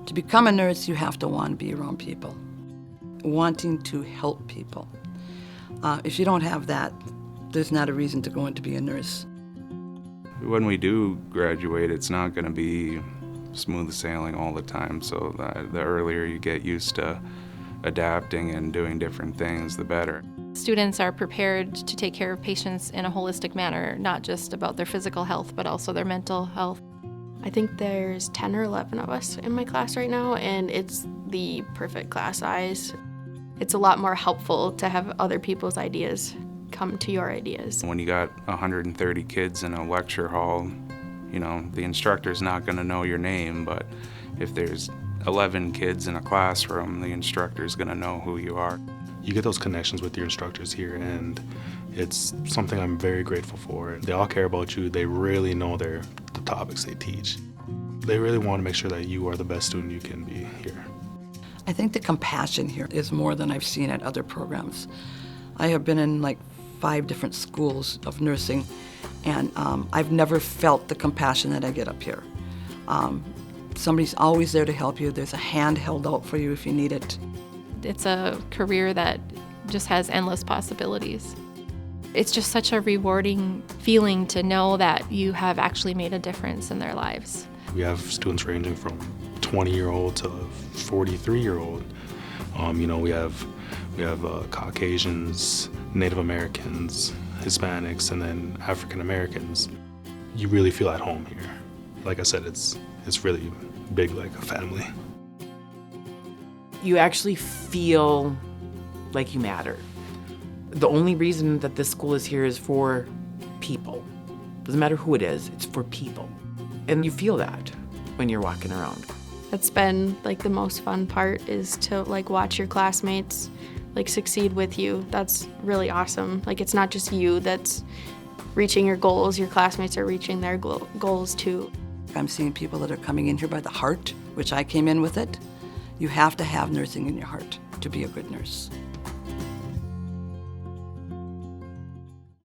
To become a nurse, you have to want to be around people, wanting to help people. If you don't have that, there's not a reason to go in to be a nurse. When we do graduate, it's not going to be smooth sailing all the time, so the earlier you get used to adapting and doing different things, the better. Students are prepared to take care of patients in a holistic manner, not just about their physical health, but also their mental health. I think there's 10 or 11 of us in my class right now, and it's the perfect class size. It's a lot more helpful to have other people's ideas come to your ideas. When you got 130 kids in a lecture hall, you know, the instructor's not going to know your name, but if there's 11 kids in a classroom, the instructor's going to know who you are. You get those connections with your instructors here, and it's something I'm very grateful for. They all care about you. They really know the topics they teach. They really want to make sure that you are the best student you can be here. I think the compassion here is more than I've seen at other programs. I have been in like 5 different schools of nursing, and I've never felt the compassion that I get up here. Somebody's always there to help you. There's a hand held out for you if you need it. It's a career that just has endless possibilities. It's just such a rewarding feeling to know that you have actually made a difference in their lives. We have students ranging from 20-year-old to 43-year-old. You know, we have Caucasians, Native Americans, Hispanics, and then African Americans. You really feel at home here. Like I said, it's really big, like a family. You actually feel like you matter. The only reason that this school is here is for people. Doesn't matter who it is, it's for people. And you feel that when you're walking around. That's been like the most fun part, is to like watch your classmates like succeed with you. That's really awesome. Like, it's not just you that's reaching your goals, your classmates are reaching their goals too. I'm seeing people that are coming in here by the heart, which I came in with it. You have to have nursing in your heart to be a good nurse.